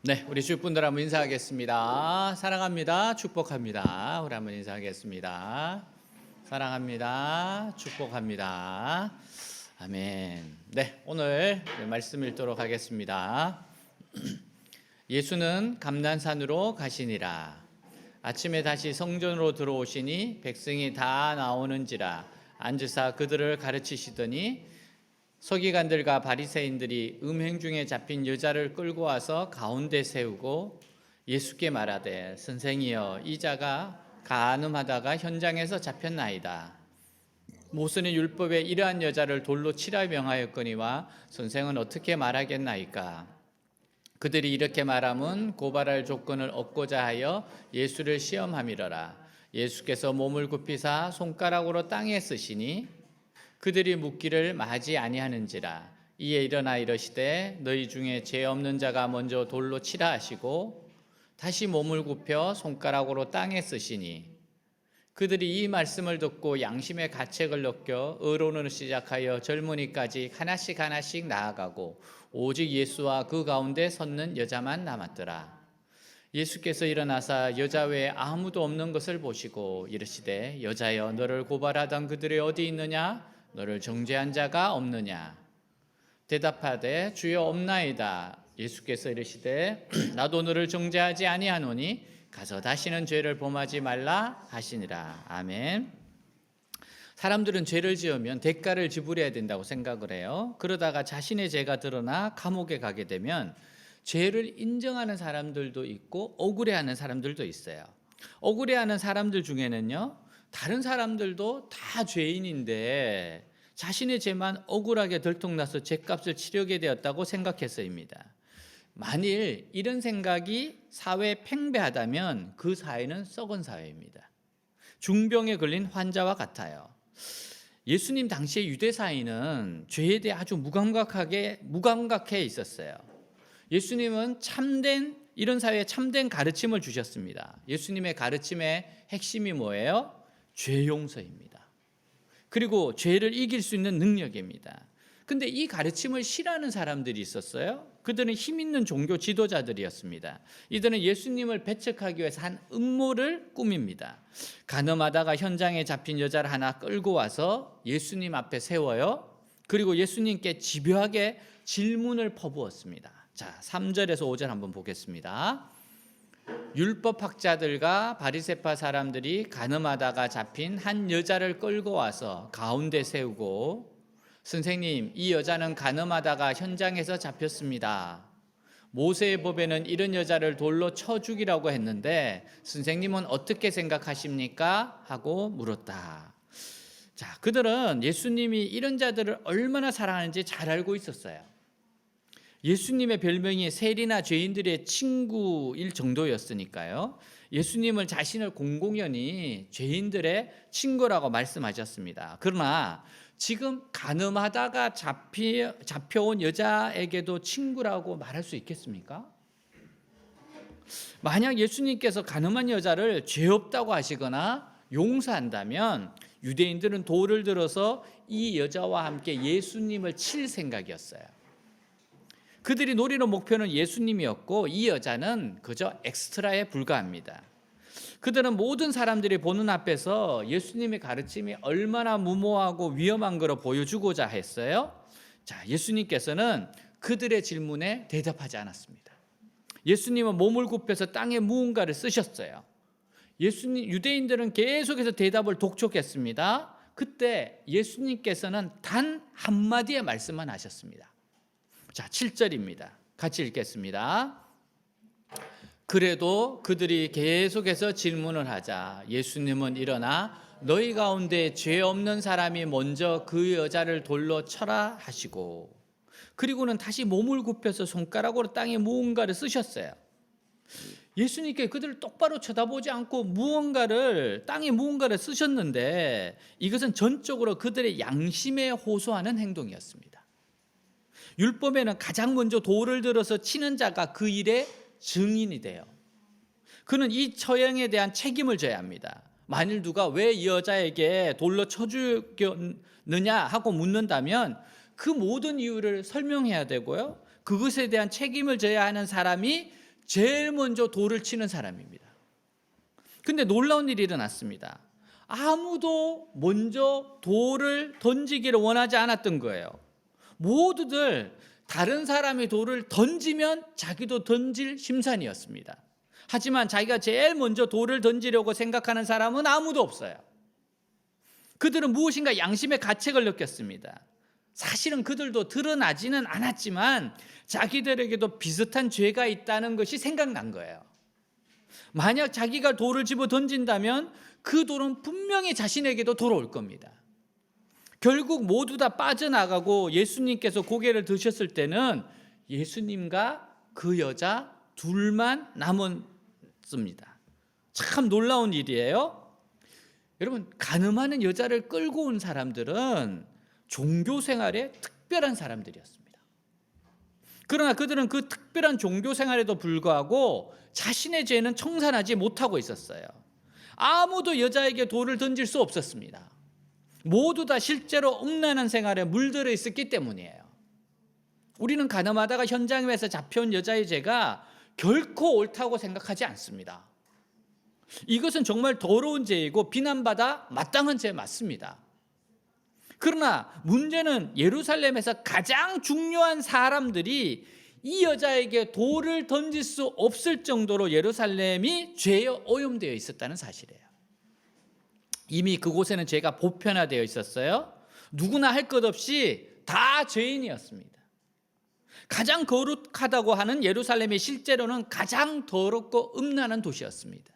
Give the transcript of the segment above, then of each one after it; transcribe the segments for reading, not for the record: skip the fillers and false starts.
네, 우리 주분들 한번 인사하겠습니다. 사랑합니다. 축복합니다. 우리 한번 인사하겠습니다. 사랑합니다. 축복합니다. 아멘. 네, 오늘 말씀 읽도록 하겠습니다. 예수는 감난산으로 가시니라. 아침에 다시 성전으로 들어오시니 백성이 다 나오는지라 앉으사 그들을 가르치시더니 서기관들과 바리새인들이 음행 중에 잡힌 여자를 끌고 와서 가운데 세우고 예수께 말하되 선생이여 이 자가 간음하다가 현장에서 잡혔나이다. 모세는 율법에 이러한 여자를 돌로 치라 명하였거니와 선생은 어떻게 말하겠나이까. 그들이 이렇게 말함은 고발할 조건을 얻고자 하여 예수를 시험함이러라. 예수께서 몸을 굽히사 손가락으로 땅에 쓰시니 그들이 묻기를 마지 아니하는지라. 이에 일어나 이르시되 너희 중에 죄 없는 자가 먼저 돌로 치라 하시고 다시 몸을 굽혀 손가락으로 땅에 쓰시니 그들이 이 말씀을 듣고 양심의 가책을 느껴 의론을 시작하여 젊은이까지 하나씩 나아가고 오직 예수와 그 가운데 섰는 여자만 남았더라. 예수께서 일어나사 여자 외에 아무도 없는 것을 보시고 이르시되 여자여 너를 고발하던 그들이 어디 있느냐? 너를 정죄한 자가 없느냐? 대답하되 주여 없나이다. 예수께서 이르시되 나도 너를 정죄하지 아니하노니 가서 다시는 죄를 범하지 말라 하시니라. 아멘. 사람들은 죄를 지으면 대가를 지불해야 된다고 생각을 해요. 그러다가 자신의 죄가 드러나 감옥에 가게 되면 죄를 인정하는 사람들도 있고 억울해하는 사람들도 있어요. 억울해하는 사람들 중에는요, 다른 사람들도 다 죄인인데 자신의 죄만 억울하게 들통나서 죄값을 치르게 되었다고 생각해서입니다. 만일 이런 생각이 사회에 팽배하다면 그 사회는 썩은 사회입니다. 중병에 걸린 환자와 같아요. 예수님 당시의 유대 사회는 죄에 대해 아주 무감각해 있었어요. 예수님은 이런 사회에 참된 가르침을 주셨습니다. 예수님의 가르침의 핵심이 뭐예요? 죄 용서입니다. 그리고 죄를 이길 수 있는 능력입니다. 근데 이 가르침을 싫어하는 사람들이 있었어요. 그들은 힘 있는 종교 지도자들이었습니다. 이들은 예수님을 배척하기 위해서 한 음모를 꾸밉니다. 간음하다가 현장에 잡힌 여자를 하나 끌고 와서 예수님 앞에 세워요. 그리고 예수님께 집요하게 질문을 퍼부었습니다. 자, 3절에서 5절 한번 보겠습니다. 율법학자들과 바리새파 사람들이 간음하다가 잡힌 한 여자를 끌고 와서 가운데 세우고 선생님, 이 여자는 간음하다가 현장에서 잡혔습니다. 모세의 법에는 이런 여자를 돌로 쳐 죽이라고 했는데 선생님은 어떻게 생각하십니까? 하고 물었다. 자, 그들은 예수님이 이런 자들을 얼마나 사랑하는지 잘 알고 있었어요. 예수님의 별명이 세리나 죄인들의 친구일 정도였으니까요. 예수님을 자신을 공공연히 죄인들의 친구라고 말씀하셨습니다. 그러나 지금 간음하다가 잡혀온 여자에게도 친구라고 말할 수 있겠습니까? 만약 예수님께서 간음한 여자를 죄 없다고 하시거나 용서한다면 유대인들은 돌을 들어서 이 여자와 함께 예수님을 칠 생각이었어요. 그들이 노리는 목표는 예수님이었고 이 여자는 그저 엑스트라에 불과합니다. 그들은 모든 사람들이 보는 앞에서 예수님의 가르침이 얼마나 무모하고 위험한 것을 보여주고자 했어요. 자, 예수님께서는 그들의 질문에 대답하지 않았습니다. 예수님은 몸을 굽혀서 땅에 무언가를 쓰셨어요. 유대인들은 계속해서 대답을 독촉했습니다. 그때 예수님께서는 단 한마디의 말씀만 하셨습니다. 자, 7절입니다. 같이 읽겠습니다. 그래도 그들이 계속해서 질문을 하자 예수님은 일어나 너희 가운데 죄 없는 사람이 먼저 그 여자를 돌로 쳐라 하시고 그리고는 다시 몸을 굽혀서 손가락으로 땅에 무언가를 쓰셨어요. 예수님께 그들을 똑바로 쳐다보지 않고 땅에 무언가를 쓰셨는데 이것은 전적으로 그들의 양심에 호소하는 행동이었습니다. 율법에는 가장 먼저 돌을 들어서 치는 자가 그 일의 증인이 돼요. 그는 이 처형에 대한 책임을 져야 합니다. 만일 누가 왜 이 여자에게 돌로 쳐 죽였느냐 하고 묻는다면 그 모든 이유를 설명해야 되고요. 그것에 대한 책임을 져야 하는 사람이 제일 먼저 돌을 치는 사람입니다. 근데 놀라운 일이 일어났습니다. 아무도 먼저 돌을 던지기를 원하지 않았던 거예요. 모두들 다른 사람이 돌을 던지면 자기도 던질 심산이었습니다. 하지만 자기가 제일 먼저 돌을 던지려고 생각하는 사람은 아무도 없어요. 그들은 무엇인가 양심의 가책을 느꼈습니다. 사실은 그들도 드러나지는 않았지만 자기들에게도 비슷한 죄가 있다는 것이 생각난 거예요. 만약 자기가 돌을 집어 던진다면 그 돌은 분명히 자신에게도 돌아올 겁니다. 결국 모두 다 빠져나가고 예수님께서 고개를 드셨을 때는 예수님과 그 여자 둘만 남았습니다. 참 놀라운 일이에요. 여러분, 간음하는 여자를 끌고 온 사람들은 종교 생활에 특별한 사람들이었습니다. 그러나 그들은 그 특별한 종교 생활에도 불구하고 자신의 죄는 청산하지 못하고 있었어요. 아무도 여자에게 돌을 던질 수 없었습니다. 모두 다 실제로 음란한 생활에 물들어 있었기 때문이에요. 우리는 간음하다가 현장에서 잡혀온 여자의 죄가 결코 옳다고 생각하지 않습니다. 이것은 정말 더러운 죄이고 비난받아 마땅한 죄 맞습니다. 그러나 문제는 예루살렘에서 가장 중요한 사람들이 이 여자에게 돌을 던질 수 없을 정도로 예루살렘이 죄에 오염되어 있었다는 사실이에요. 이미 그곳에는 죄가 보편화되어 있었어요. 누구나 할 것 없이 다 죄인이었습니다. 가장 거룩하다고 하는 예루살렘이 실제로는 가장 더럽고 음란한 도시였습니다.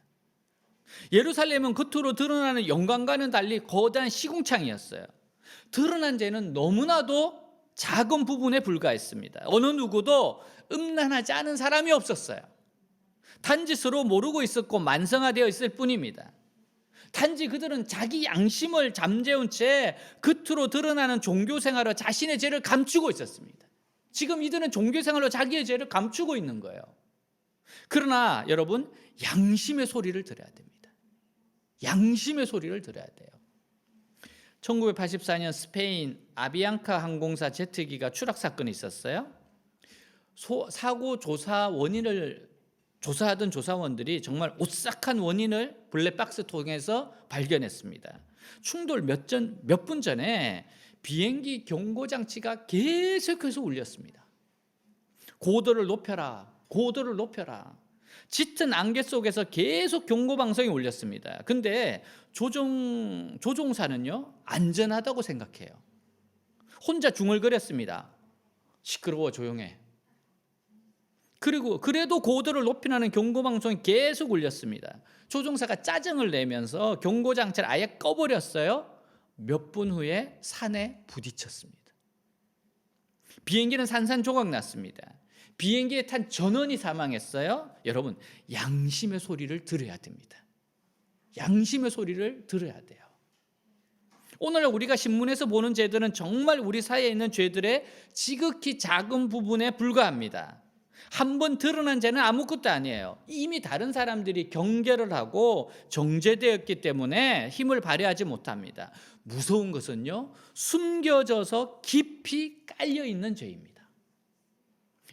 예루살렘은 겉으로 드러나는 영광과는 달리 거대한 시궁창이었어요. 드러난 죄는 너무나도 작은 부분에 불과했습니다. 어느 누구도 음란하지 않은 사람이 없었어요. 단지 서로 모르고 있었고 만성화되어 있을 뿐입니다. 단지 그들은 자기 양심을 잠재운 채 겉으로 드러나는 종교생활로 자신의 죄를 감추고 있었습니다. 지금 이들은 종교생활로 자기의 죄를 감추고 있는 거예요. 그러나 여러분, 양심의 소리를 들어야 됩니다. 양심의 소리를 들어야 돼요. 1984년 스페인 아비앙카 항공사 제트기가 추락 사건이 있었어요. 사고 조사 원인을 조사하던 조사원들이 정말 오싹한 원인을 블랙박스 통해서 발견했습니다. 충돌 몇 분 전에 비행기 경고 장치가 계속해서 울렸습니다. 고도를 높여라, 고도를 높여라. 짙은 안개 속에서 계속 경고 방송이 울렸습니다. 근데 조종사는요, 안전하다고 생각해요. 혼자 중얼거렸습니다. 시끄러워, 조용해. 그래도 고도를 높이라는 경고 방송이 계속 울렸습니다. 조종사가 짜증을 내면서 경고 장치를 아예 꺼버렸어요. 몇 분 후에 산에 부딪혔습니다. 비행기는 산산조각 났습니다. 비행기에 탄 전원이 사망했어요. 여러분, 양심의 소리를 들어야 됩니다. 양심의 소리를 들어야 돼요. 오늘 우리가 신문에서 보는 죄들은 정말 우리 사회에 있는 죄들의 지극히 작은 부분에 불과합니다. 한번 드러난 죄는 아무것도 아니에요. 이미 다른 사람들이 경계를 하고 정죄되었기 때문에 힘을 발휘하지 못합니다. 무서운 것은요, 숨겨져서 깊이 깔려있는 죄입니다.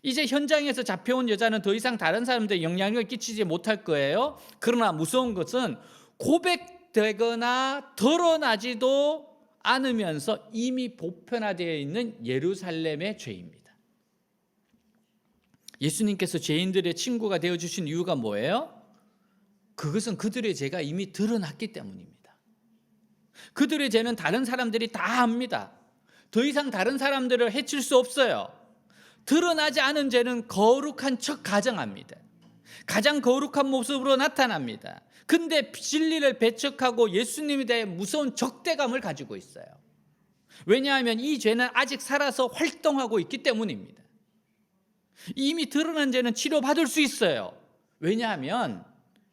이제 현장에서 잡혀온 여자는 더 이상 다른 사람들에 영향력을 끼치지 못할 거예요. 그러나 무서운 것은 고백되거나 드러나지도 않으면서 이미 보편화되어 있는 예루살렘의 죄입니다. 예수님께서 죄인들의 친구가 되어주신 이유가 뭐예요? 그것은 그들의 죄가 이미 드러났기 때문입니다. 그들의 죄는 다른 사람들이 다 압니다. 더 이상 다른 사람들을 해칠 수 없어요. 드러나지 않은 죄는 거룩한 척 가정합니다. 가장 거룩한 모습으로 나타납니다. 근데 진리를 배척하고 예수님에 대해 무서운 적대감을 가지고 있어요. 왜냐하면 이 죄는 아직 살아서 활동하고 있기 때문입니다. 이미 드러난 죄는 치료받을 수 있어요. 왜냐하면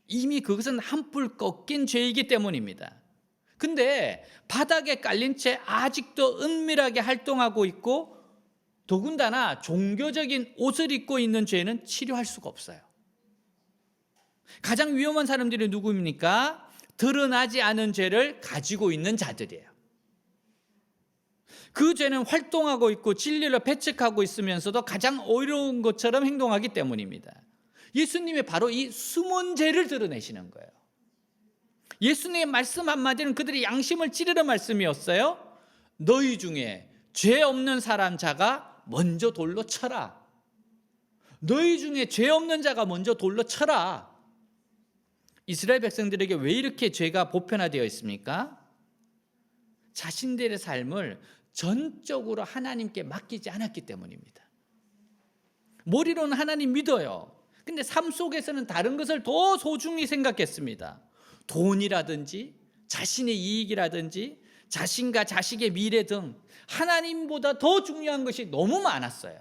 이미 그것은 한풀 꺾인 죄이기 때문입니다. 근데 바닥에 깔린 채 아직도 은밀하게 활동하고 있고 더군다나 종교적인 옷을 입고 있는 죄는 치료할 수가 없어요. 가장 위험한 사람들이 누구입니까? 드러나지 않은 죄를 가지고 있는 자들이에요. 그 죄는 활동하고 있고 진리를 배척하고 있으면서도 가장 어려운 것처럼 행동하기 때문입니다. 예수님이 바로 이 숨은 죄를 드러내시는 거예요. 예수님의 말씀 한마디는 그들의 양심을 찌르는 말씀이었어요. 너희 중에 죄 없는 사람 자가 먼저 돌로 쳐라. 너희 중에 죄 없는 자가 먼저 돌로 쳐라. 이스라엘 백성들에게 왜 이렇게 죄가 보편화되어 있습니까? 자신들의 삶을 전적으로 하나님께 맡기지 않았기 때문입니다. 머리로는 하나님 믿어요. 근데 삶 속에서는 다른 것을 더 소중히 생각했습니다. 돈이라든지 자신의 이익이라든지 자신과 자식의 미래 등 하나님보다 더 중요한 것이 너무 많았어요.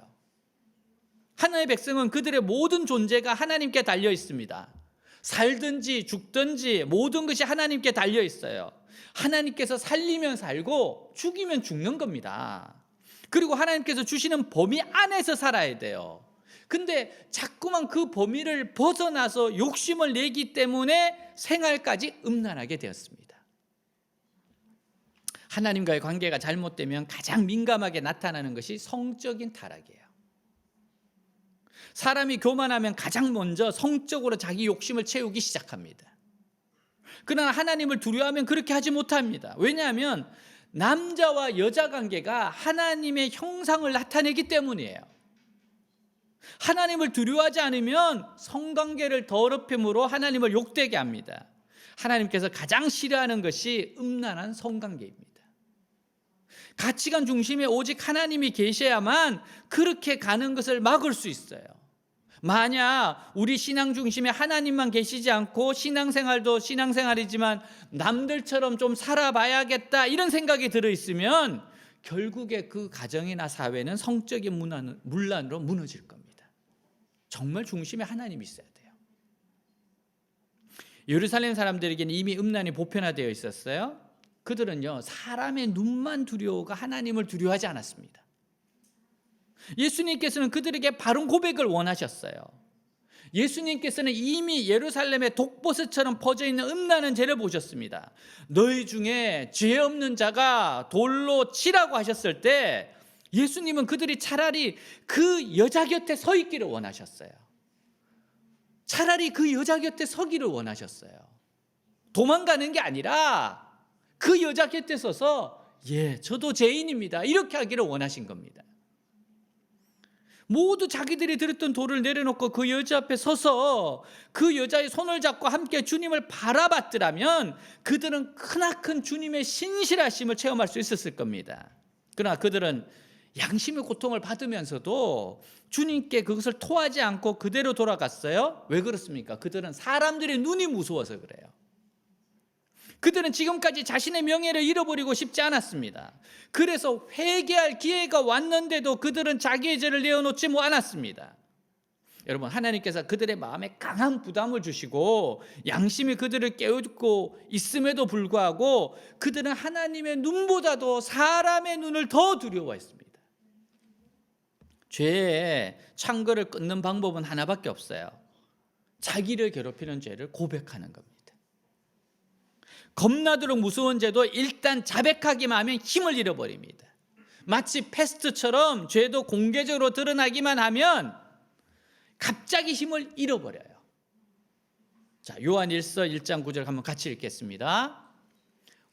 하나님의 백성은 그들의 모든 존재가 하나님께 달려 있습니다. 살든지 죽든지 모든 것이 하나님께 달려 있어요. 하나님께서 살리면 살고 죽이면 죽는 겁니다. 그리고 하나님께서 주시는 범위 안에서 살아야 돼요. 근데 자꾸만 그 범위를 벗어나서 욕심을 내기 때문에 생활까지 음란하게 되었습니다. 하나님과의 관계가 잘못되면 가장 민감하게 나타나는 것이 성적인 타락이에요. 사람이 교만하면 가장 먼저 성적으로 자기 욕심을 채우기 시작합니다. 그러나 하나님을 두려워하면 그렇게 하지 못합니다. 왜냐하면 남자와 여자 관계가 하나님의 형상을 나타내기 때문이에요. 하나님을 두려워하지 않으면 성관계를 더럽힘으로 하나님을 욕되게 합니다. 하나님께서 가장 싫어하는 것이 음란한 성관계입니다. 가치관 중심에 오직 하나님이 계셔야만 그렇게 가는 것을 막을 수 있어요. 만약 우리 신앙 중심에 하나님만 계시지 않고 신앙생활도 신앙생활이지만 남들처럼 좀 살아봐야겠다 이런 생각이 들어있으면 결국에 그 가정이나 사회는 성적인 문란으로 무너질 겁니다. 정말 중심에 하나님이 있어야 돼요. 예루살렘 사람들에게는 이미 음란이 보편화되어 있었어요. 그들은요 사람의 눈만 두려워가 하나님을 두려워하지 않았습니다. 예수님께서는 그들에게 바른 고백을 원하셨어요. 예수님께서는 이미 예루살렘의 독버섯처럼 퍼져있는 음란한 죄를 보셨습니다. 너희 중에 죄 없는 자가 돌로 치라고 하셨을 때 예수님은 그들이 차라리 그 여자 곁에 서 있기를 원하셨어요. 차라리 그 여자 곁에 서기를 원하셨어요. 도망가는 게 아니라 그 여자 곁에 서서 저도 죄인입니다 이렇게 하기를 원하신 겁니다. 모두 자기들이 들었던 돌을 내려놓고 그 여자 앞에 서서 그 여자의 손을 잡고 함께 주님을 바라봤더라면 그들은 크나큰 주님의 신실하심을 체험할 수 있었을 겁니다. 그러나 그들은 양심의 고통을 받으면서도 주님께 그것을 토하지 않고 그대로 돌아갔어요. 왜 그렇습니까? 그들은 사람들의 눈이 무서워서 그래요. 그들은 지금까지 자신의 명예를 잃어버리고 싶지 않았습니다. 그래서 회개할 기회가 왔는데도 그들은 자기의 죄를 내어놓지 않았습니다. 여러분, 하나님께서 그들의 마음에 강한 부담을 주시고 양심이 그들을 깨우고 있음에도 불구하고 그들은 하나님의 눈보다도 사람의 눈을 더 두려워했습니다. 죄의 창거를 끊는 방법은 하나밖에 없어요. 자기를 괴롭히는 죄를 고백하는 겁니다. 겁나도록 무서운 죄도 일단 자백하기만 하면 힘을 잃어버립니다. 마치 패스트처럼 죄도 공개적으로 드러나기만 하면 갑자기 힘을 잃어버려요. 자, 요한 1서 1장 9절 한번 같이 읽겠습니다.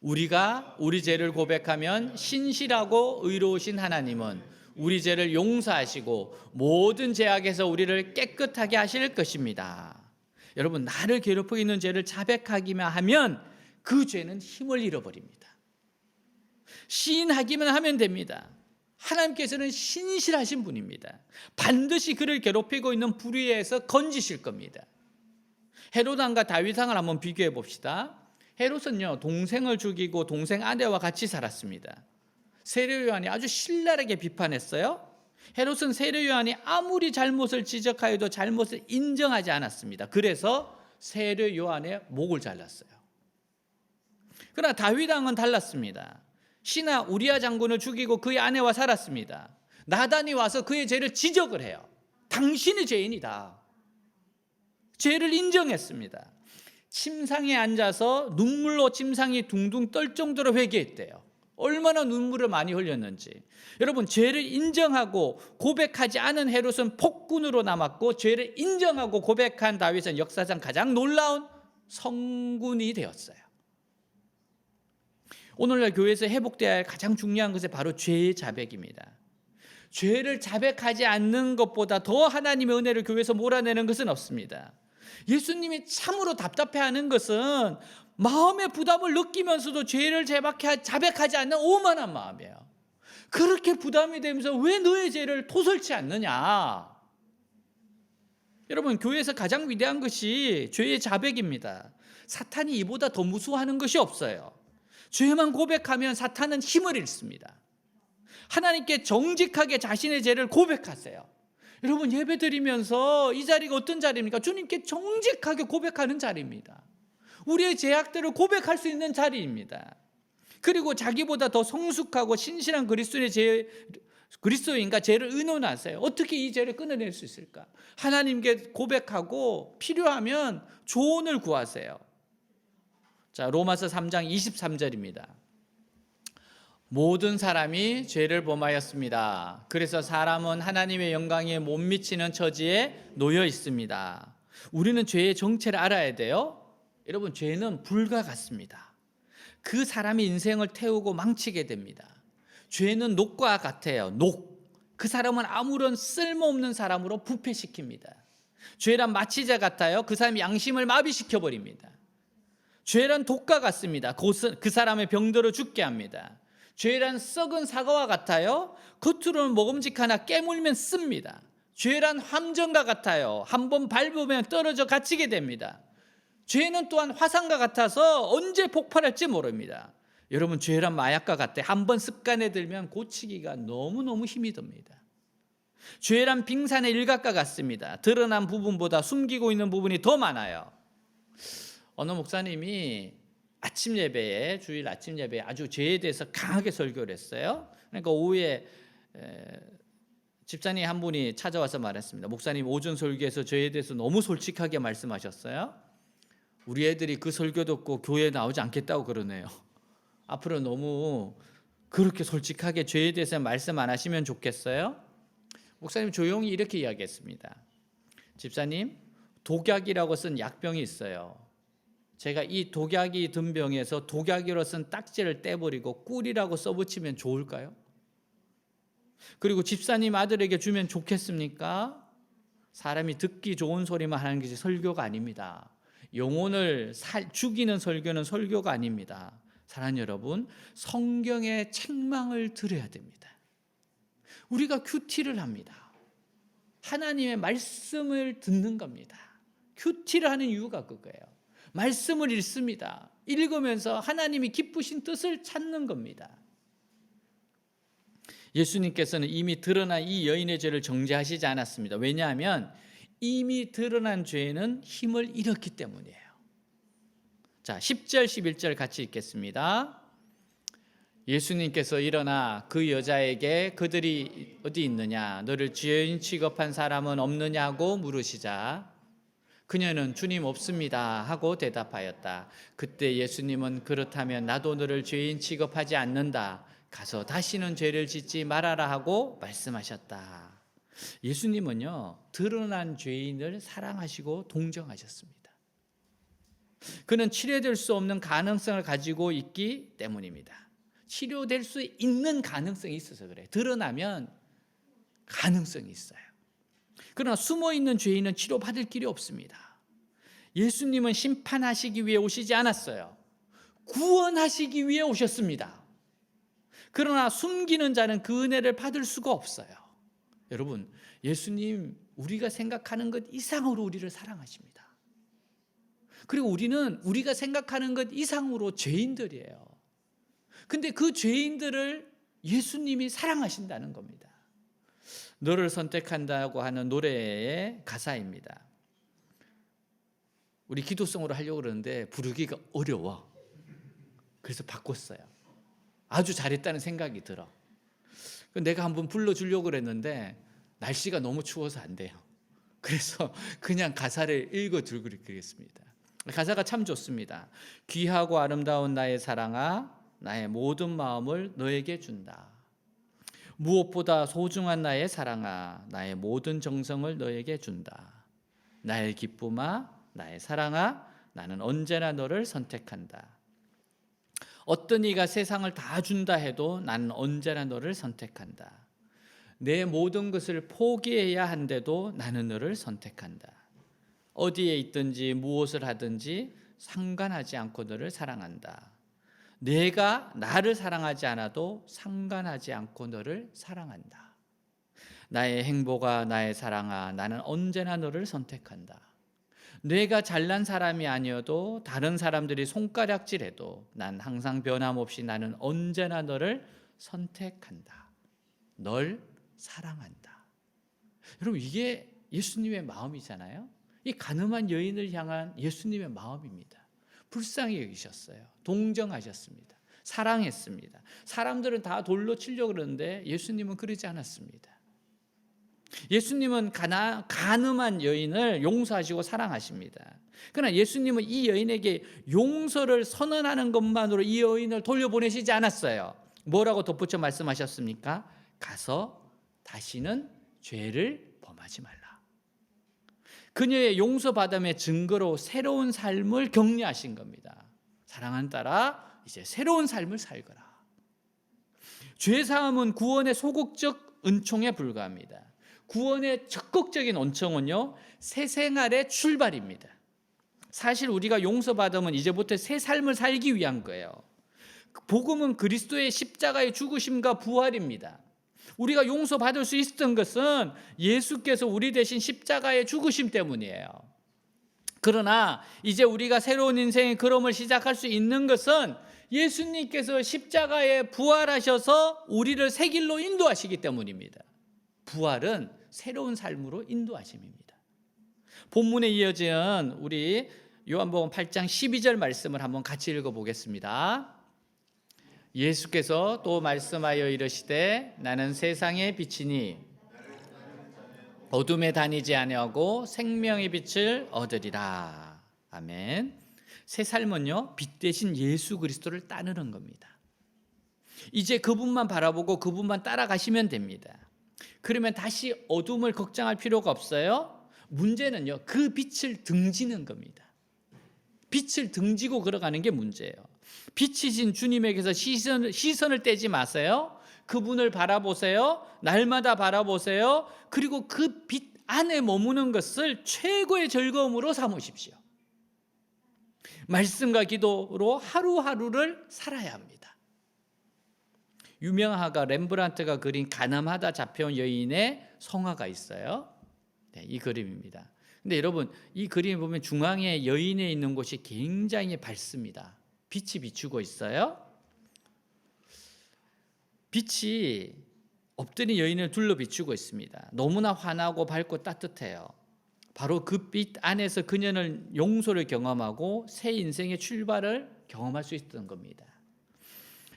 우리가 우리 죄를 고백하면 신실하고 의로우신 하나님은 우리 죄를 용서하시고 모든 죄악에서 우리를 깨끗하게 하실 것입니다. 여러분, 나를 괴롭히고 있는 죄를 자백하기만 하면 그 죄는 힘을 잃어버립니다. 시인하기만 하면 됩니다. 하나님께서는 신실하신 분입니다. 반드시 그를 괴롭히고 있는 불의에서 건지실 겁니다. 헤롯 왕과 다윗 왕을 한번 비교해 봅시다. 헤롯은요 동생을 죽이고 동생 아내와 같이 살았습니다. 세례 요한이 아주 신랄하게 비판했어요. 헤롯은 세례 요한이 아무리 잘못을 지적하여도 잘못을 인정하지 않았습니다. 그래서 세례 요한의 목을 잘랐어요. 그러나 다윗 왕은 달랐습니다. 신하 우리야 장군을 죽이고 그의 아내와 살았습니다. 나단이 와서 그의 죄를 지적을 해요. 당신이 죄인이다. 죄를 인정했습니다. 침상에 앉아서 눈물로 침상이 둥둥 떨 정도로 회개했대요. 얼마나 눈물을 많이 흘렸는지. 여러분, 죄를 인정하고 고백하지 않은 헤롯은 폭군으로 남았고, 죄를 인정하고 고백한 다윗은 역사상 가장 놀라운 성군이 되었어요. 오늘날 교회에서 회복되어야 할 가장 중요한 것이 바로 죄의 자백입니다. 죄를 자백하지 않는 것보다 더 하나님의 은혜를 교회에서 몰아내는 것은 없습니다. 예수님이 참으로 답답해하는 것은 마음의 부담을 느끼면서도 죄를 자백하지 않는 오만한 마음이에요. 그렇게 부담이 되면서 왜 너의 죄를 토설치 않느냐? 여러분, 교회에서 가장 위대한 것이 죄의 자백입니다. 사탄이 이보다 더 무서워하는 것이 없어요. 죄만 고백하면 사탄은 힘을 잃습니다. 하나님께 정직하게 자신의 죄를 고백하세요. 여러분, 예배 드리면서 이 자리가 어떤 자리입니까? 주님께 정직하게 고백하는 자리입니다. 우리의 죄악들을 고백할 수 있는 자리입니다. 그리고 자기보다 더 성숙하고 신실한 그리스도인과 죄를 의논하세요. 어떻게 이 죄를 끊어낼 수 있을까? 하나님께 고백하고 필요하면 조언을 구하세요. 자, 로마서 3장 23절입니다. 모든 사람이 죄를 범하였습니다. 그래서 사람은 하나님의 영광에 못 미치는 처지에 놓여 있습니다. 우리는 죄의 정체를 알아야 돼요. 여러분, 죄는 불과 같습니다. 그 사람의 인생을 태우고 망치게 됩니다. 죄는 녹과 같아요. 녹. 그 사람은 아무런 쓸모없는 사람으로 부패시킵니다. 죄란 마취제 같아요. 그 사람의 양심을 마비시켜버립니다. 죄란 독과 같습니다. 그 사람의 병들어 죽게 합니다. 죄란 썩은 사과와 같아요. 겉으로는 먹음직하나 깨물면 씁니다. 죄란 함정과 같아요. 한번 밟으면 떨어져 갇히게 됩니다. 죄는 또한 화산과 같아서 언제 폭발할지 모릅니다. 여러분, 죄란 마약과 같아요. 한번 습관에 들면 고치기가 너무너무 힘이 듭니다. 죄란 빙산의 일각과 같습니다. 드러난 부분보다 숨기고 있는 부분이 더 많아요. 어느 목사님이 주일 아침 예배에 아주 죄에 대해서 강하게 설교를 했어요. 그러니까 오후에 집사님 한 분이 찾아와서 말했습니다. 목사님, 오전 설교에서 죄에 대해서 너무 솔직하게 말씀하셨어요. 우리 애들이 그 설교 듣고 교회에 나오지 않겠다고 그러네요. 앞으로 너무 그렇게 솔직하게 죄에 대해서 말씀 안 하시면 좋겠어요. 목사님 조용히 이렇게 이야기했습니다. 집사님, 독약이라고 쓴 약병이 있어요. 제가 이 독약이 든 병에서 독약이로 쓴 딱지를 떼버리고 꿀이라고 써붙이면 좋을까요? 그리고 집사님 아들에게 주면 좋겠습니까? 사람이 듣기 좋은 소리만 하는 것이 설교가 아닙니다. 영혼을 죽이는 설교는 설교가 아닙니다. 사랑하는 여러분, 성경의 책망을 들어야 됩니다. 우리가 큐티를 합니다. 하나님의 말씀을 듣는 겁니다. 큐티를 하는 이유가 그거예요. 말씀을 읽습니다. 읽으면서 하나님이 기쁘신 뜻을 찾는 겁니다. 예수님께서는 이미 드러난 이 여인의 죄를 정죄하시지 않았습니다. 왜냐하면 이미 드러난 죄는 힘을 잃었기 때문이에요. 자, 10절 11절 같이 읽겠습니다. 예수님께서 일어나 그 여자에게 그들이 어디 있느냐, 너를 죄인 취급한 사람은 없느냐고 물으시자 그녀는 주님 없습니다 하고 대답하였다. 그때 예수님은 그렇다면 나도 너를 죄인 취급하지 않는다. 가서 다시는 죄를 짓지 말아라 하고 말씀하셨다. 예수님은요, 드러난 죄인을 사랑하시고 동정하셨습니다. 그는 치료될 수 없는 가능성을 가지고 있기 때문입니다. 치료될 수 있는 가능성이 있어서 그래요. 드러나면 가능성이 있어요. 그러나 숨어있는 죄인은 치료받을 길이 없습니다. 예수님은 심판하시기 위해 오시지 않았어요. 구원하시기 위해 오셨습니다. 그러나 숨기는 자는 그 은혜를 받을 수가 없어요. 여러분, 예수님 우리가 생각하는 것 이상으로 우리를 사랑하십니다. 그리고 우리는 우리가 생각하는 것 이상으로 죄인들이에요. 근데 그 죄인들을 예수님이 사랑하신다는 겁니다. 너를 선택한다고 하는 노래의 가사입니다. 우리 기도성으로 하려고 그러는데 부르기가 어려워. 그래서 바꿨어요. 아주 잘했다는 생각이 들어. 내가 한번 불러주려고 그랬는데 날씨가 너무 추워서 안 돼요. 그래서 그냥 가사를 읽어드리겠습니다. 가사가 참 좋습니다. 귀하고 아름다운 나의 사랑아, 나의 모든 마음을 너에게 준다. 무엇보다 소중한 나의 사랑아, 나의 모든 정성을 너에게 준다. 나의 기쁨아, 나의 사랑아, 나는 언제나 너를 선택한다. 어떤 이가 세상을 다 준다 해도 나는 언제나 너를 선택한다. 내 모든 것을 포기해야 한데도 나는 너를 선택한다. 어디에 있든지 무엇을 하든지 상관하지 않고 너를 사랑한다. 내가 나를 사랑하지 않아도 상관하지 않고 너를 사랑한다. 나의 행복아, 나의 사랑아, 나는 언제나 너를 선택한다. 내가 잘난 사람이 아니어도 다른 사람들이 손가락질해도 난 항상 변함없이 나는 언제나 너를 선택한다. 널 사랑한다. 여러분, 이게 예수님의 마음이잖아요. 이 가늠한 여인을 향한 예수님의 마음입니다. 불쌍히 여기셨어요. 동정하셨습니다. 사랑했습니다. 사람들은 다 돌로 치려고 그러는데 예수님은 그러지 않았습니다. 예수님은 가늠한 여인을 용서하시고 사랑하십니다. 그러나 예수님은 이 여인에게 용서를 선언하는 것만으로 이 여인을 돌려보내시지 않았어요. 뭐라고 덧붙여 말씀하셨습니까? 가서 다시는 죄를 범하지 말라. 그녀의 용서받음의 증거로 새로운 삶을 격려하신 겁니다. 사랑하는 딸아, 이제 새로운 삶을 살거라. 죄사함은 구원의 소극적 은총에 불과합니다. 구원의 적극적인 은총은요, 새 생활의 출발입니다. 사실 우리가 용서받으면 이제부터 새 삶을 살기 위한 거예요. 복음은 그리스도의 십자가의 죽으심과 부활입니다. 우리가 용서받을 수 있었던 것은 예수께서 우리 대신 십자가의 죽으심 때문이에요. 그러나 이제 우리가 새로운 인생의 걸음을 시작할 수 있는 것은 예수님께서 십자가에 부활하셔서 우리를 새 길로 인도하시기 때문입니다. 부활은 새로운 삶으로 인도하심입니다. 본문에 이어진 우리 요한복음 8장 12절 말씀을 한번 같이 읽어보겠습니다. 예수께서 또 말씀하여 이르시되 나는 세상의 빛이니 어둠에 다니지 아니하고 생명의 빛을 얻으리라. 아멘. 새 삶은요, 빛 대신 예수 그리스도를 따르는 겁니다. 이제 그분만 바라보고 그분만 따라가시면 됩니다. 그러면 다시 어둠을 걱정할 필요가 없어요. 문제는요, 그 빛을 등지는 겁니다. 빛을 등지고 걸어가는 게 문제예요. 빛이신 주님에게서 시선을 떼지 마세요. 그분을 바라보세요. 날마다 바라보세요. 그리고 그 빛 안에 머무는 것을 최고의 즐거움으로 삼으십시오. 말씀과 기도로 하루하루를 살아야 합니다. 유명한 화가 렘브란트가 그린 가늠하다 잡혀온 여인의 성화가 있어요. 네, 이 그림입니다. 근데 여러분, 이 그림 보면 중앙에 여인에 있는 곳이 굉장히 밝습니다. 빛이 비추고 있어요. 빛이 엎드린 여인을 둘러 비추고 있습니다. 너무나 환하고 밝고 따뜻해요. 바로 그 빛 안에서 그녀는 용서를 경험하고 새 인생의 출발을 경험할 수 있었던 겁니다.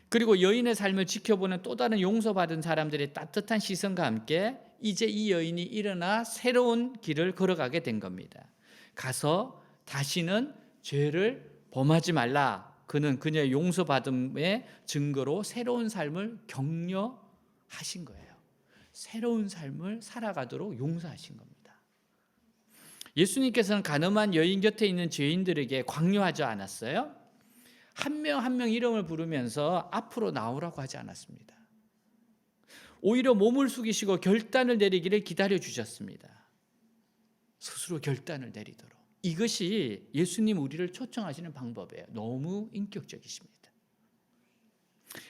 그리고 여인의 삶을 지켜보는 또 다른 용서받은 사람들의 따뜻한 시선과 함께 이제 이 여인이 일어나 새로운 길을 걸어가게 된 겁니다. 가서 다시는 죄를 범하지 말라. 그는 그녀의 용서받음의 증거로 새로운 삶을 격려하신 거예요. 새로운 삶을 살아가도록 용서하신 겁니다. 예수님께서는 가늠한 여인 곁에 있는 죄인들에게 강요하지 않았어요. 한 명 한 명 이름을 부르면서 앞으로 나오라고 하지 않았습니다. 오히려 몸을 숙이시고 결단을 내리기를 기다려 주셨습니다. 스스로 결단을 내리도록. 이것이 예수님 우리를 초청하시는 방법이에요. 너무 인격적이십니다.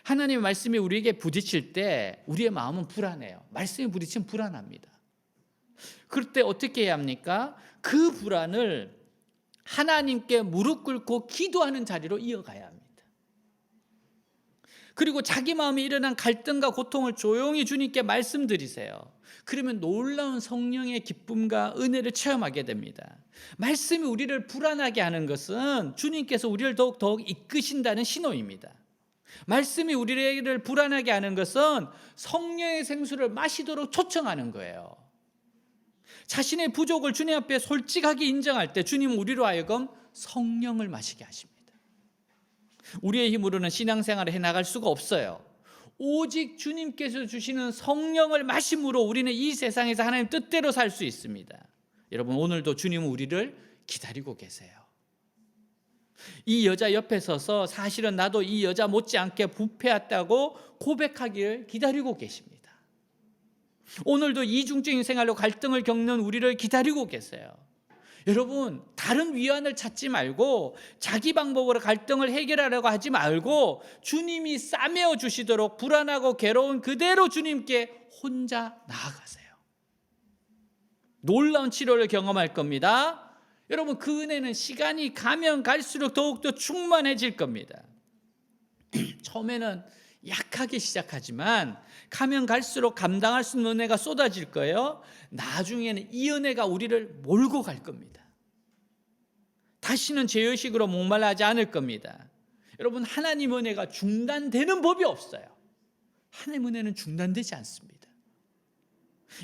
하나님의 말씀이 우리에게 부딪힐 때 우리의 마음은 불안해요. 말씀이 부딪히면 불안합니다. 그럴 때 어떻게 해야 합니까? 그 불안을 하나님께 무릎 꿇고 기도하는 자리로 이어가야 합니다. 그리고 자기 마음에 일어난 갈등과 고통을 조용히 주님께 말씀드리세요. 그러면 놀라운 성령의 기쁨과 은혜를 체험하게 됩니다. 말씀이 우리를 불안하게 하는 것은 주님께서 우리를 더욱 이끄신다는 신호입니다. 말씀이 우리를 불안하게 하는 것은 성령의 생수를 마시도록 초청하는 거예요. 자신의 부족을 주님 앞에 솔직하게 인정할 때 주님은 우리로 하여금 성령을 마시게 하십니다. 우리의 힘으로는 신앙생활을 해나갈 수가 없어요. 오직 주님께서 주시는 성령을 마심으로 우리는 이 세상에서 하나님 뜻대로 살 수 있습니다. 여러분, 오늘도 주님은 우리를 기다리고 계세요. 이 여자 옆에 서서 사실은 나도 이 여자 못지않게 부패했다고 고백하기를 기다리고 계십니다. 오늘도 이중적인 생활로 갈등을 겪는 우리를 기다리고 계세요. 여러분, 다른 위안을 찾지 말고 자기 방법으로 갈등을 해결하려고 하지 말고 주님이 싸매어 주시도록 불안하고 괴로운 그대로 주님께 혼자 나아가세요. 놀라운 치료를 경험할 겁니다. 여러분, 그 은혜는 시간이 가면 갈수록 더욱더 충만해질 겁니다. 처음에는 약하게 시작하지만 가면 갈수록 감당할 수 있는 은혜가 쏟아질 거예요. 나중에는 이 은혜가 우리를 몰고 갈 겁니다. 다시는 죄의식으로 목말라하지 않을 겁니다. 여러분, 하나님 은혜가 중단되는 법이 없어요. 하나님 은혜는 중단되지 않습니다.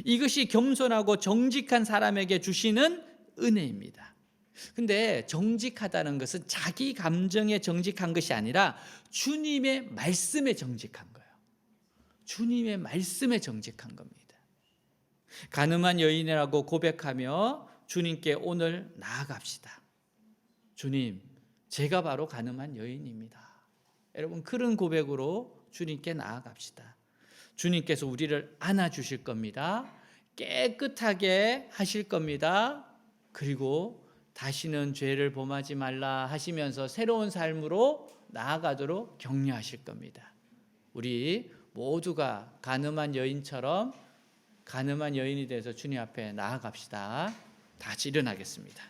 이것이 겸손하고 정직한 사람에게 주시는 은혜입니다. 근데 정직하다는 것은 자기 감정에 정직한 것이 아니라 주님의 말씀에 정직한 거예요. 주님의 말씀에 정직한 겁니다. 가늠한 여인이라고 고백하며 주님께 오늘 나아갑시다. 주님, 제가 바로 가늠한 여인입니다. 여러분, 그런 고백으로 주님께 나아갑시다. 주님께서 우리를 안아주실 겁니다. 깨끗하게 하실 겁니다. 그리고 다시는 죄를 범하지 말라 하시면서 새로운 삶으로 나아가도록 격려하실 겁니다. 우리 모두가 가늠한 여인처럼 가늠한 여인이 돼서 주님 앞에 나아갑시다. 다 같이 일어나겠습니다.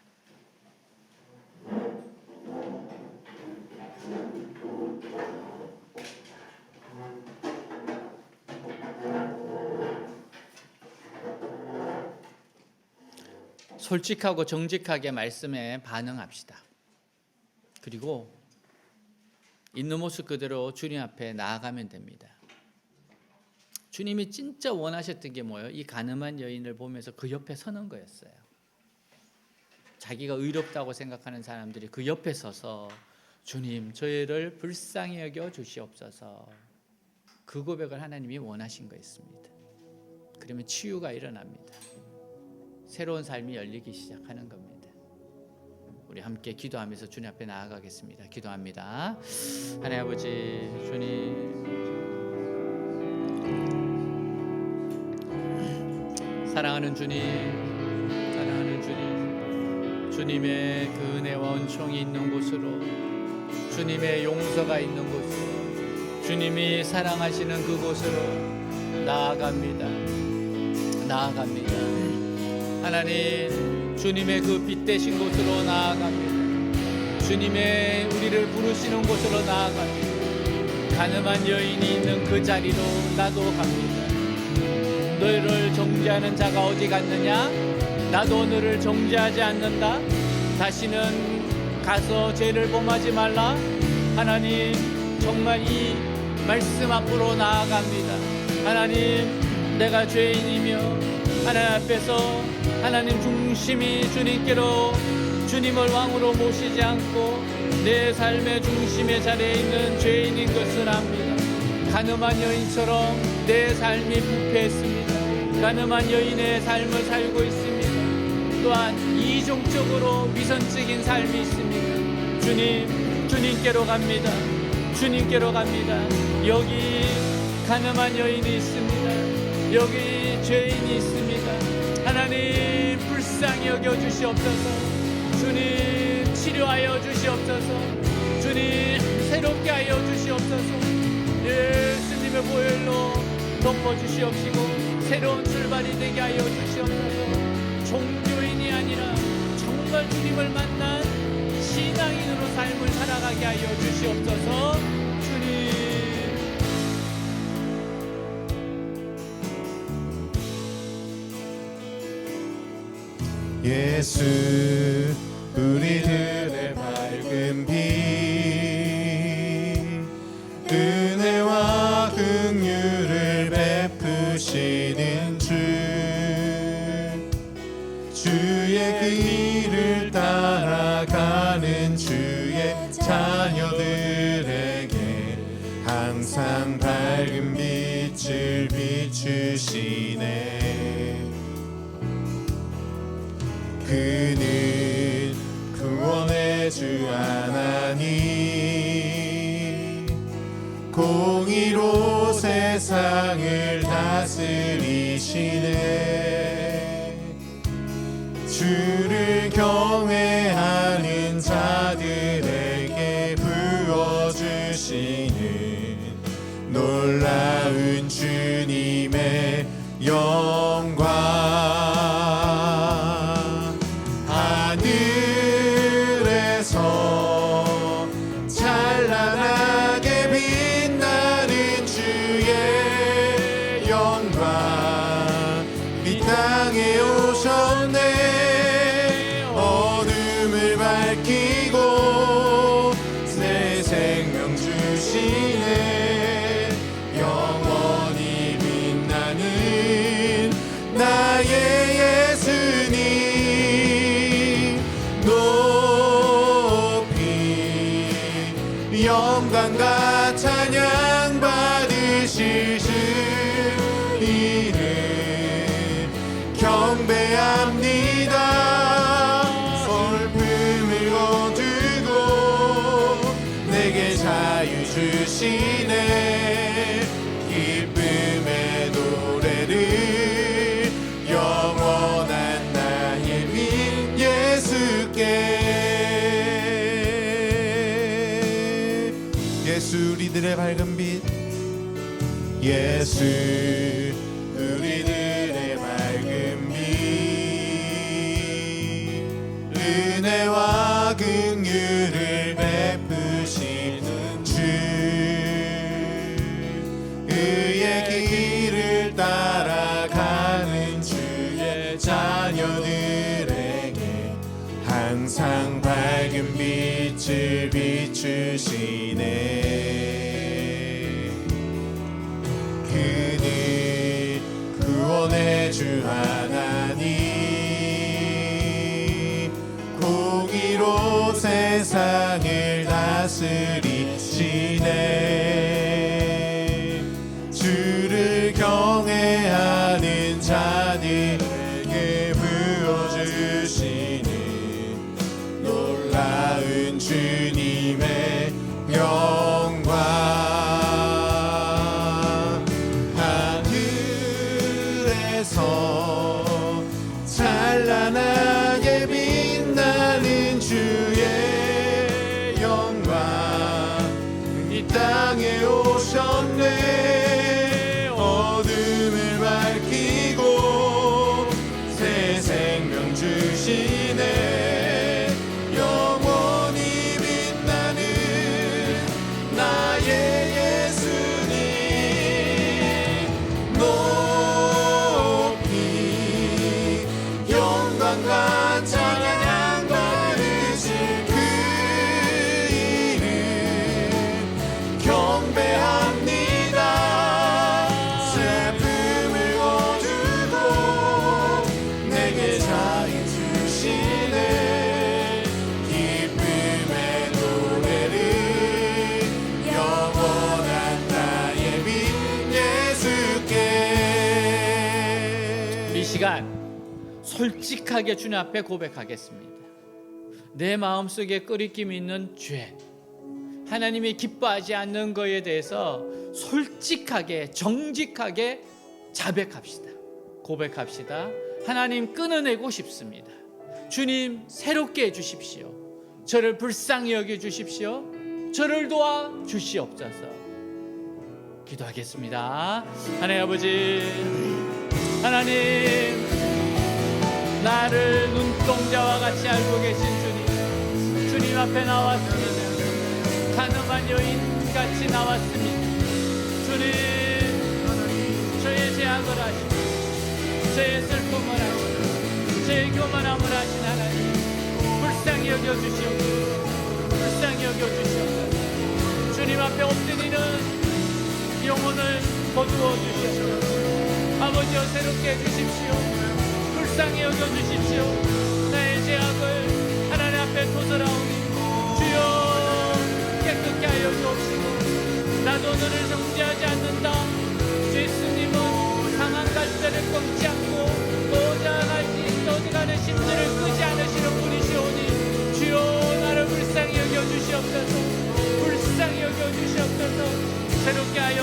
솔직하고 정직하게 말씀에 반응합시다. 그리고 있는 모습 그대로 주님 앞에 나아가면 됩니다. 주님이 진짜 원하셨던 게 뭐예요? 이 가늠한 여인을 보면서 그 옆에 서는 거였어요. 자기가 의롭다고 생각하는 사람들이 그 옆에 서서 주님, 저희를 불쌍히 여겨 주시옵소서. 그 고백을 하나님이 원하신 거였습니다. 그러면 치유가 일어납니다. 새로운 삶이 열리기 시작하는 겁니다. 우리 함께 기도하면서 주님 앞에 나아가겠습니다. 기도합니다. 하나님 아버지, 주님, 사랑하는 주님, 사랑하는 주님, 주님의 그 은혜와 은총이 있는 곳으로, 주님의 용서가 있는 곳으로, 주님이 사랑하시는 그곳으로 나아갑니다. 하나님, 주님의 그 빛 되신 곳으로 나아갑니다. 주님의 우리를 부르시는 곳으로 나아갑니다. 가늠한 여인이 있는 그 자리로 나도 갑니다. 너희를 정죄하는 자가 어디 갔느냐? 나도 너를 정죄하지 않는다. 다시는 가서 죄를 범하지 말라. 하나님, 정말 이 말씀 앞으로 나아갑니다. 하나님, 내가 죄인이며 하나님 앞에서 하나님 중심이 주님께로 주님을 왕으로 모시지 않고 내 삶의 중심의 자리에 있는 죄인인 것을 압니다. 가늠한 여인처럼 내 삶이 부패했습니다. 가늠한 여인의 삶을 살고 있습니다. 또한 이종적으로 위선적인 삶이 있습니다. 주님, 주님께로 갑니다. 주님께로 갑니다. 여기 가늠한 여인이 있습니다. 여기 죄인이 있습니다. 하나님, 불쌍히 여겨 주시옵소서. 주님, 치료하여 주시옵소서. 주님, 새롭게 하여 주시옵소서. 예수님의 보혈로 덮어 주시옵시고 새로운 출발이 되게 하여 주시옵소서. 종교인이 아니라 정말 주님을 만난 신앙인으로 삶을 살아가게 하여 주시옵소서. 주님, 예수, 우리들의 밝은 빛, 은혜와 긍휼을 베푸시는 주, 주의 그 길을 따라가는 주의 자녀들의 항상 밝은 빛을 비추시네. 그는 구원의 주 하나님, 공의로 세상을 다스리시네. 주를 경외하는 자들에게 부어주시는 놀라운 주님의 영광. 하늘에서 찬란하게 빛나는 주의 영광, 이 땅에 오셨네. 어둠을 밝히고 새 생명 주시네. 영원히 빛나는 나의 예수님, 높이 영광과 찬양 받으실 주 이름 경배합니다. 슬픔을 거두고 내게 자유 주시네. 기쁨의 노래를 영원한 나의 빛 예수께. 예수 우리들의 밝은 빛, 예수 우리들의 밝은 빛, 은혜와 긍휼을 베푸시는 주, 의의 길을 따라가는 주의 자녀들에게 항상 밝은 빛을 비추시네. 그는 구원의 주 하나님, 공의로 세상을 다스리시네. 주를 경외하는 자들에게 부어주시는 놀라운 주님의 영광. 하늘에서 찬란하게 빛나는 주의 영광, 이 땅에 오셨네. 어둠을 밝히고 새 생명 주시네. 영원히 빛나는 나의 예수님, 높이 영광과 찬양 받으실 그 이름 경배합니다. 슬픔을 거두고 내게 자유 주시네. 기쁨의 노래를 영원한 나의 빛 예수께. 이 시간 솔직하게 주님 앞에 고백하겠습니다. 내 마음속에 끓이낌 있는 죄, 하나님이 기뻐하지 않는 것에 대해서 솔직하게 정직하게 자백합시다. 고백합시다. 하나님, 끊어내고 싶습니다. 주님, 새롭게 해주십시오. 저를 불쌍히 여겨주십시오. 저를 도와 주시옵소서. 기도하겠습니다. 하나님 아버지, 하나님, 나를 눈동자와 같이 알고 계신 주님, 주님 앞에 나왔습니다. 가늠한 여인같이 나왔습니다. 주님, 저의 죄악을 하시고 저의 슬픔을 하시고 저의 교만함을 하신 하나님, 불쌍히 여겨주시옵소서. 불쌍히 여겨주시옵소서. 주님 앞에 엎드리는 영혼을 거두어 주시옵소서. 아버지여, 새롭게 해주십시오. 불쌍히 여겨주십시오. 나의 죄악을 하나님 앞에 도설하오니 주여 깨끗게 하여 주옵시고 나도 너를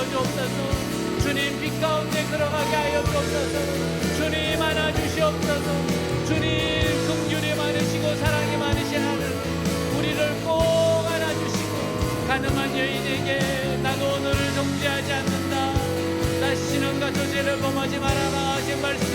하여 주옵소서. 주님 빛 가운데 걸어가게 하여 주옵소서. 주님 안아주시옵소서. 주님 긍휼이 많으시고 사랑이 많으신 하늘, 우리를 꼭 안아주시고 가늠한 여인에게 나도 오늘을 정죄하지 않는다, 다시는 가조제를 범하지 말아라 하신 말씀